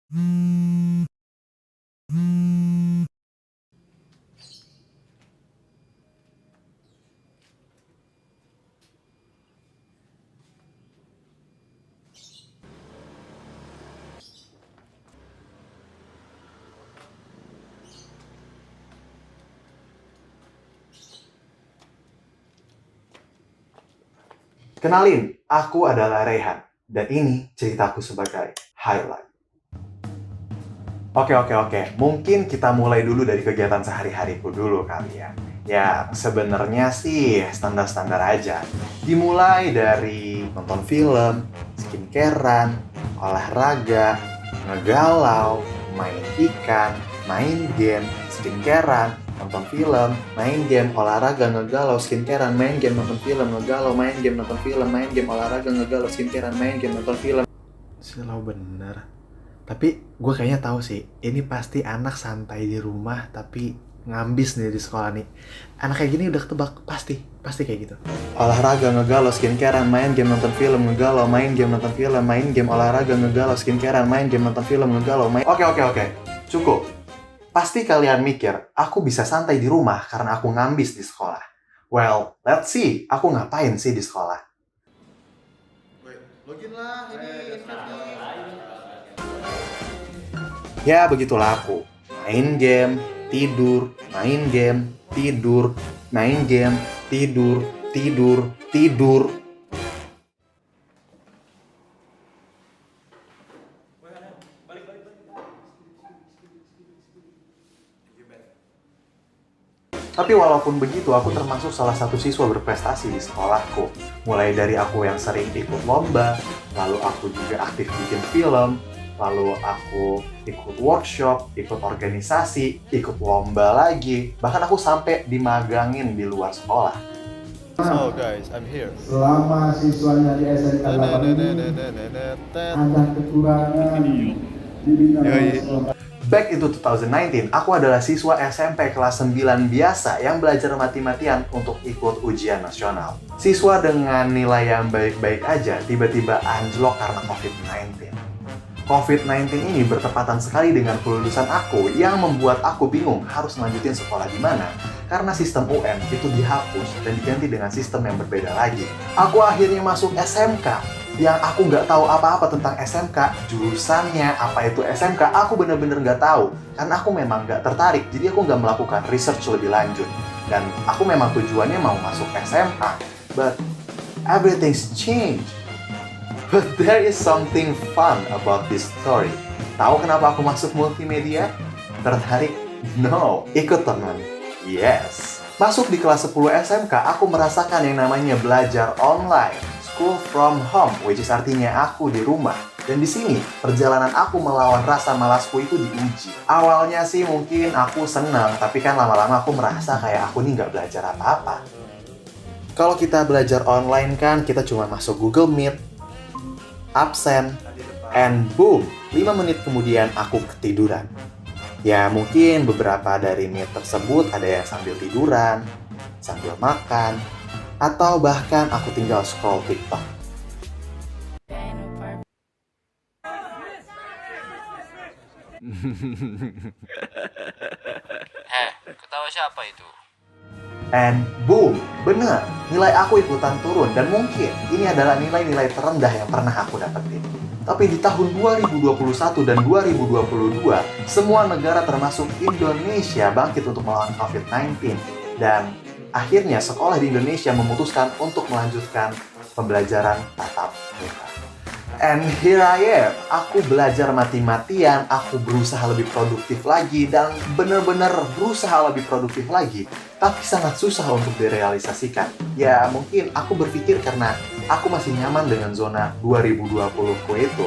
Kenalin, aku adalah Rehan, dan ini ceritaku sebagai highlight. Oke. Mungkin kita mulai dulu dari kegiatan sehari-hariku dulu kali ya. Ya, sebenarnya sih standar-standar aja. Dimulai dari nonton film, skincarean, olahraga, ngegalau, main ikan, main game, skincarean, nonton film, main game, olahraga, ngegalau, skincarean, main game, nonton film, ngegalau, main game, nonton film, main game, olahraga, ngegalau, skincarean, main game, nonton film. Selalu bener. Tapi gue kayaknya tahu sih, ini pasti anak santai di rumah tapi ngambis nih di sekolah nih. Anak kayak gini udah ketebak, pasti kayak gitu. Olahraga, ngegalau, skincarean, main game, nonton film, ngegalau, main game, nonton film, main game, olahraga, ngegalau, skincarean, main game, nonton film, ngegalau, main... Oke. Cukup. Pasti kalian mikir, aku bisa santai di rumah karena aku ngambis di sekolah. Well, let's see, aku ngapain sih di sekolah? Wait, login lah, ini ya begitulah aku. Main game, tidur, main game, tidur, main game, tidur, tidur, tidur. Tapi walaupun begitu, aku termasuk salah satu siswa berprestasi di sekolahku. Mulai dari aku yang sering ikut lomba, lalu aku juga aktif bikin film, lalu aku ikut workshop, ikut organisasi, ikut lomba lagi. Bahkan aku sampai dimagangin di luar sekolah. So guys, I'm here. Selama siswanya di SMK 8 ini ada kekurangan di bidang Back itu 2019, aku adalah siswa SMP kelas 9 biasa yang belajar mati-matian untuk ikut ujian nasional. Siswa dengan nilai yang baik-baik aja tiba-tiba anjlok karena COVID-19. COVID-19 ini bertepatan sekali dengan kelulusan aku yang membuat aku bingung harus lanjutin sekolah di mana karena sistem UN itu dihapus dan diganti dengan sistem yang berbeda lagi. Aku akhirnya masuk SMK yang aku nggak tahu apa-apa tentang SMK, jurusannya, apa itu SMK, aku bener-bener nggak tahu. Karena aku memang nggak tertarik, jadi aku nggak melakukan research lebih lanjut. Dan aku memang tujuannya mau masuk SMA. But everything's changed. But there is something fun about this story. Tahu kenapa aku masuk multimedia? Tertarik? No. Ikut teman? Yes. Masuk di kelas 10 SMK, aku merasakan yang namanya belajar online. School from home, which is artinya aku di rumah. Dan di sini, perjalanan aku melawan rasa malasku itu diuji. Awalnya sih mungkin aku senang, tapi kan lama-lama aku merasa kayak aku nih nggak belajar apa-apa. Kalau kita belajar online kan, kita cuma masuk Google Meet, absen, and boom, 5 menit kemudian aku ketiduran. Ya mungkin beberapa dari Meet tersebut ada yang sambil tiduran, sambil makan, atau bahkan aku tinggal scroll TikTok. Ketawa siapa itu? And boom, bener, nilai aku ikutan turun dan mungkin ini adalah nilai-nilai terendah yang pernah aku dapetin. Tapi di tahun 2021 dan 2022, semua negara termasuk Indonesia bangkit untuk melawan COVID-19. Dan akhirnya sekolah di Indonesia memutuskan untuk melanjutkan pembelajaran tatap muka. And here I am, aku belajar mati-matian, aku berusaha lebih produktif lagi, dan benar-benar berusaha lebih produktif lagi, tapi sangat susah untuk direalisasikan. Ya mungkin aku berpikir karena aku masih nyaman dengan zona 2020ku itu.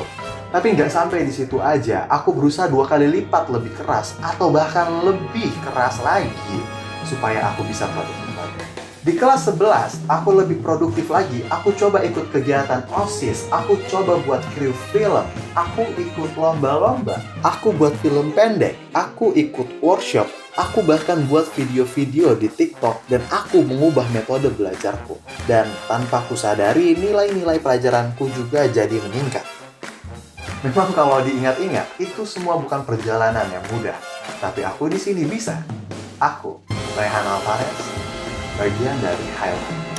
Tapi nggak sampai di situ aja, aku berusaha 2 kali lipat lebih keras, atau bahkan lebih keras lagi, supaya aku bisa produktif lagi. Di kelas 11, aku lebih produktif lagi. Aku coba ikut kegiatan OSIS, aku coba buat kru film, aku ikut lomba-lomba, aku buat film pendek, aku ikut workshop, aku bahkan buat video-video di TikTok, dan aku mengubah metode belajarku. Dan tanpa aku sadari, nilai-nilai pelajaranku juga jadi meningkat. Memang kalau diingat-ingat, itu semua bukan perjalanan yang mudah. Tapi aku di sini bisa. Aku, Rehan Alvarez, bagian dari Highland.